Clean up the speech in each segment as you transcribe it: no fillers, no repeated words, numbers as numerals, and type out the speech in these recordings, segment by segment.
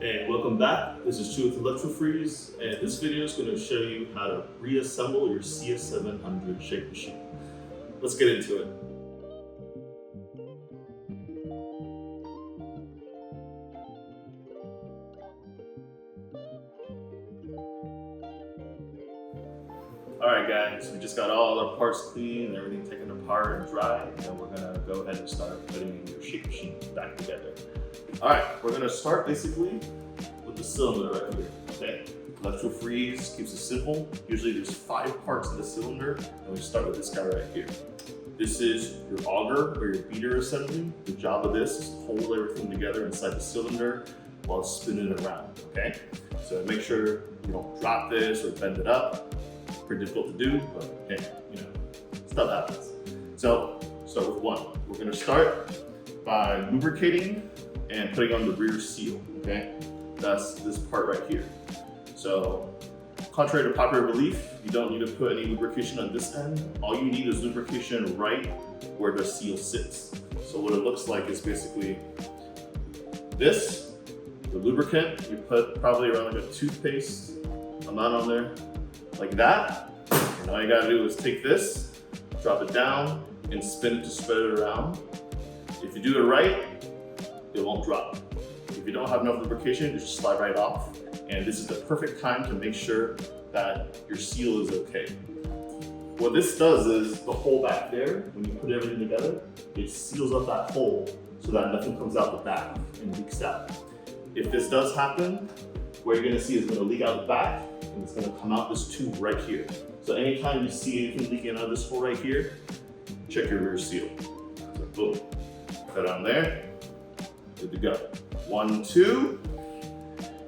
And welcome back. This is Stu with Electro, and this video is going to show you how to reassemble your CS700 shake machine. Let's get into it. Alright guys, we just got all our parts clean and everything taken apart and dry, and we're going to go ahead and start putting your shake machine back together. Alright, we're going to start basically with the cylinder right here. Okay, Electro keeps it simple. Usually there's 5 parts in the cylinder, and we start with this guy right here. This is your auger or your beater assembly. The job of this is to hold everything together inside the cylinder while it's spinning it around. Okay, so make sure you don't drop this or bend it up. Pretty difficult to do, but hey, stuff happens. So start with one. We're going to start by lubricating and putting on the rear seal. Okay, that's this part right here. So contrary to popular belief, you don't need to put any lubrication on this end. All you need is lubrication right where the seal sits. So what it looks like is basically this, the lubricant. You put probably around like a toothpaste amount on there, like that. And all you gotta do is take this, drop it down, and spin it to spread it around. If you do it right, it won't drop. If you don't have enough lubrication, it just slide right off. And this is the perfect time to make sure that your seal is okay. What this does is the hole back there, when you put everything together, it seals up that hole so that nothing comes out the back and leaks out. If this does happen, what you're gonna see is gonna leak out the back, and it's gonna come out this tube right here. So anytime you see anything leaking out of this hole right here, check your rear seal. So boom, put it on there, good to go. 1, 2,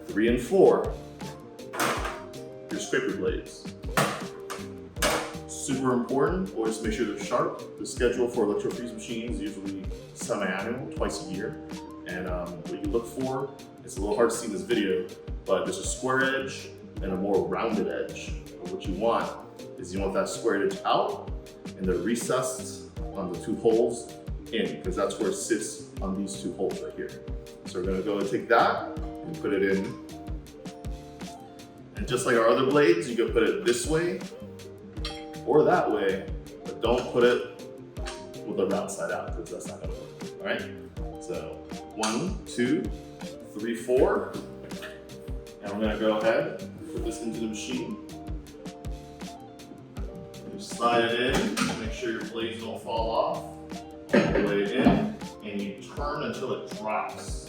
3, and 4. Your scraper blades. Super important, always make sure they're sharp. The schedule for Electro machines is usually semi-annual, twice a year. And what you look for, it's a little hard to see in this video, but there's a square edge and a more rounded edge. But what you want is you want that square edge out and they're recessed on the 2 holes in, because that's where it sits on these 2 holes right here. So we're gonna go and take that and put it in. And just like our other blades, you can put it this way or that way, but don't put it with the round side out, because that's not gonna work, all right? So 1, 2, 3, 4. And we're gonna go ahead and put this into the machine. You slide it in, make sure your blades don't fall off. All the way in, and you turn until it drops.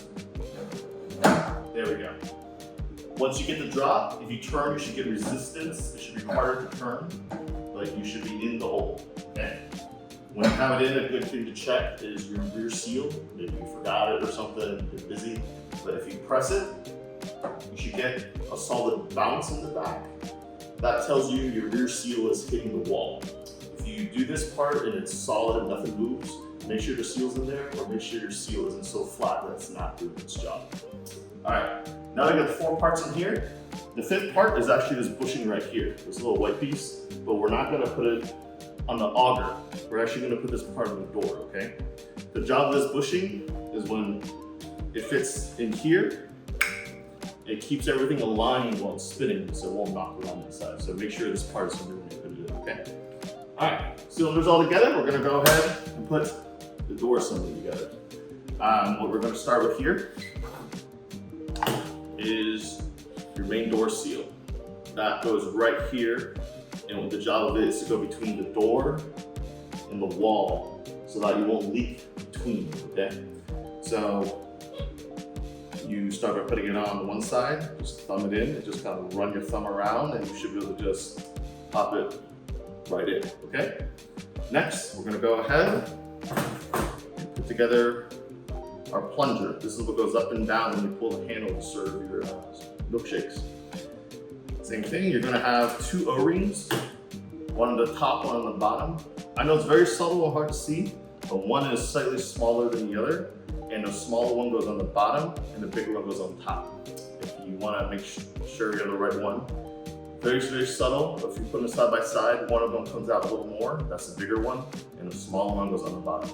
There we go. Once you get the drop, if you turn, you should get resistance. It should be harder to turn, but you should be in the hole, okay? When you have it in, a good thing to check is your rear seal. Maybe you forgot it or something, you're busy. But if you press it, you should get a solid bounce in the back. That tells you your rear seal is hitting the wall. If you do this part and it's solid and nothing moves, make sure the seal's in there, or make sure your seal isn't so flat that it's not doing its job. All right, now we got 4 parts in here. The 5th part is actually this bushing right here, this little white piece, but we're not gonna put it on the auger. We're actually gonna put this part on the door, okay? The job of this bushing is when it fits in here, it keeps everything aligned while it's spinning, so it won't knock around inside. So make sure this part is in there when you put it in, okay? All right, cylinders all together, we're gonna go ahead and put the door assembly together. What we're gonna start with here is your main door seal. That goes right here, and what the job of it is to go between the door and the wall so that you won't leak between, okay? So you start by putting it on one side, just thumb it in, and just kind of run your thumb around, and you should be able to just pop it right in, okay? Next, we're gonna go ahead and put together our plunger. This is what goes up and down when you pull the handle to serve your milkshakes. Same thing, you're gonna have 2 O-rings, one on the top, one on the bottom. I know it's very subtle and hard to see, but one is slightly smaller than the other, and the smaller one goes on the bottom, and the bigger one goes on top. If you wanna make sure you're the right one. Very, very subtle, but if you put them side by side, one of them comes out a little more, that's the bigger one, and the smaller one goes on the bottom.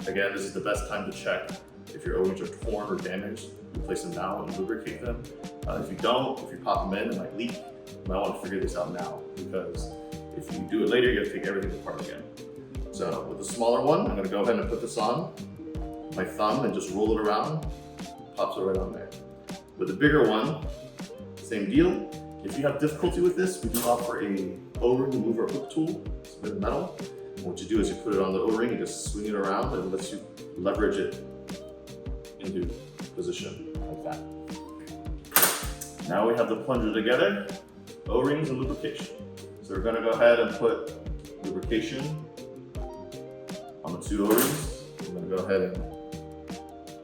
Again, this is the best time to check if your O-rings are torn or damaged. replace them now and lubricate them. If you don't, if you pop them in, it might leak. You might want to figure this out now, because if you do it later, you have to take everything apart again. So with the smaller one, I'm going to go ahead and put this on my thumb and just roll it around. Pops it right on there. With the bigger one, same deal. If you have difficulty with this, we do offer a O-ring remover hook tool. It's a bit of metal. And what you do is you put it on the O-ring and just swing it around, and it lets you leverage it into position like that. Now we have the plunger together, O-rings and lubrication. So we're going to go ahead and put lubrication on the 2 O-rings. We're going to go ahead and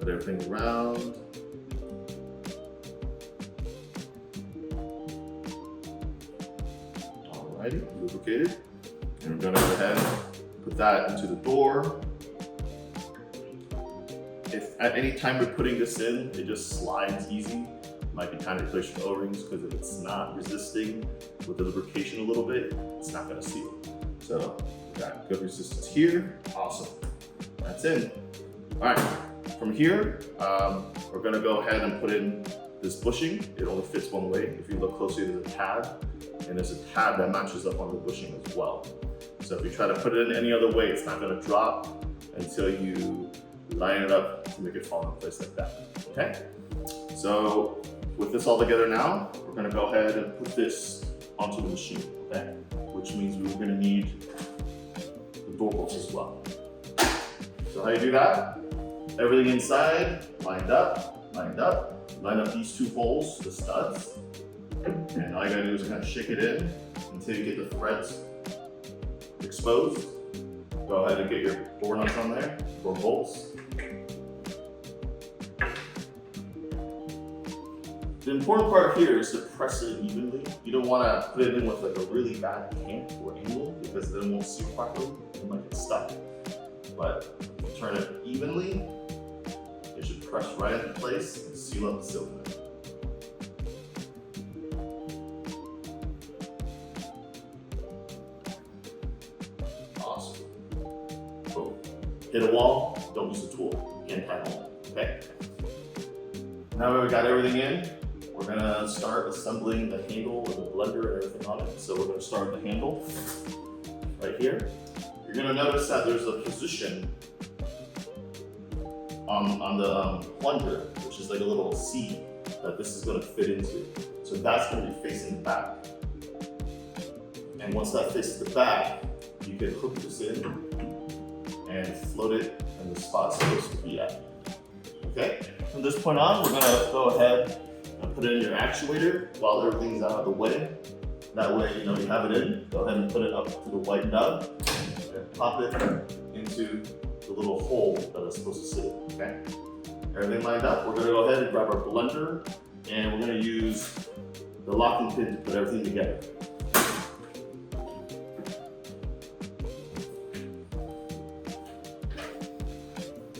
put everything around. Alrighty, lubricated. And we're going to go ahead and put that into the door. If at any time we're putting this in, it just slides easy, it might be time to replace your O-rings, because if it's not resisting with the lubrication a little bit, it's not going to seal. So we got good resistance here. Awesome. That's in. All right. From here, we're going to go ahead and put in this bushing. It only fits one way. If you look closely, there's a tab, and there's a tab that matches up on the bushing as well. So if you try to put it in any other way, it's not going to drop until you line it up to make it fall in place like that. Okay? So with this all together now, we're going to go ahead and put this onto the machine. Okay? Which means we're going to need the door bolts as well. So how you do that? Everything inside lined up, line up these 2 holes, the studs, and all you gotta do is kind of shake it in until you get the threads exposed. Go ahead and get your door nuts on there, door bolts. The important part here is to press it evenly. You don't want to put it in with like a really bad cant or angle, because then it won't seal properly. It might get stuck. But if you turn it evenly, it should press right into place and seal up the cylinder. Awesome. Boom. Hit a wall, don't use the tool. Again, tie home. Okay? Now that we got everything in, we're gonna start assembling the handle with the blender and everything on it. So we're gonna start with the handle right here. You're gonna notice that there's a position on the plunger, which is like a little C that this is gonna fit into. So that's gonna be facing the back. And once that faces the back, you can hook this in and float it in the spot it's supposed to be at. Okay? From this point on, we're gonna go ahead and put it in your actuator while everything's out of the way. That way, you have it in. Go ahead and put it up to the white nub and pop it into the little hole that it's supposed to sit in, okay? Everything lined up, we're gonna go ahead and grab our blender, and we're gonna use the locking pin to put everything together.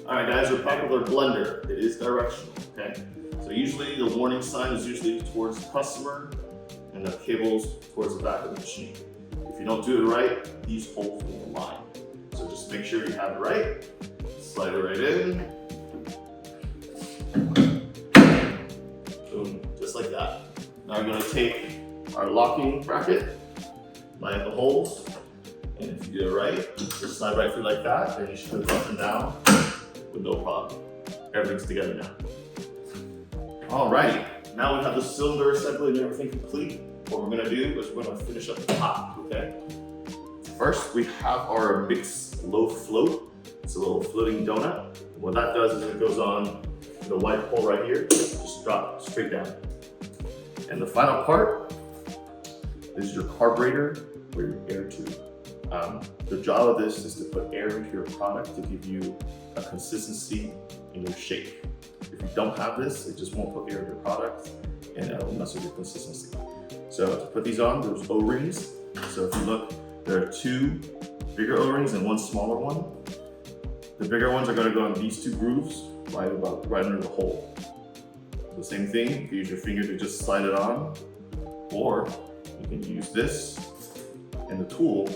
All right, guys, we're back with our blender. It is directional, okay? So usually the warning sign is usually towards the customer, and the cable's towards the back of the machine. If you don't do it right, these holes will align. So just make sure you have it right. Slide it right in. Boom, just like that. Now we're gonna take our locking bracket, line up the holes, and if you do it right, just slide right through like that, and you should put it up and down with no problem. Everything's together now. Alrighty, now we have the cylinder assembly and everything complete. What we're gonna do is we're gonna finish up the top, okay? First, we have our mix low float. It's a little floating donut. What that does is it goes on the white hole right here, just drop straight down. And the final part is your carburetor or your air tube. The job of this is to put air into your product to give you a consistency in your shape. If you don't have this, it just won't put air in your product, and it will mess with your consistency. So to put these on, there's O-rings. So if you look, there are 2 bigger O-rings and 1 smaller one. The bigger ones are going to go in these 2 grooves right under the hole. So same thing, you can use your finger to just slide it on, or you can use this and the tool,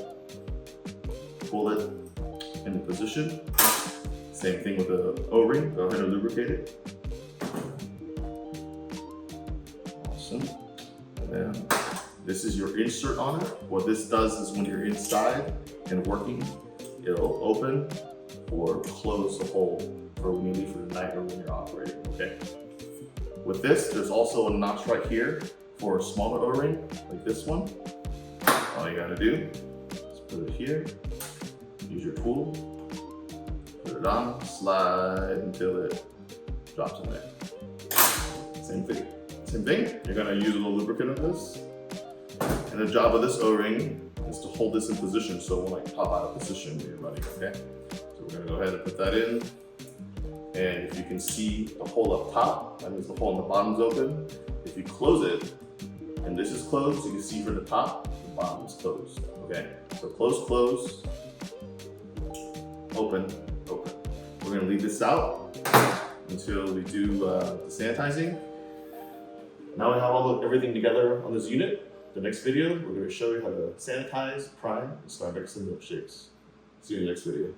pull it into position. Same thing with the O-ring, go ahead and lubricate it. person. And then this is your insert on it. What this does is when you're inside and working, it'll open or close the hole for when you leave for the night or when you're operating, okay? With this, there's also a notch right here for a smaller O-ring, like this one. All you gotta do is put it here, use your tool, put it on, slide until it drops in there. Same thing. Same thing, you're gonna use a little lubricant of this. And the job of this O-ring is to hold this in position so it won't like pop out of position when you're running, okay? So we're gonna go ahead and put that in. And if you can see the hole up top, that means the hole on the bottom is open. If you close it, and this is closed, you can see from the top, the bottom is closed, okay? So close, close, open, open. We're gonna leave this out until we do the sanitizing. Now we have everything together on this unit. The next video, we're gonna show you how to sanitize, prime, and start mixing milkshakes. See you in the next video.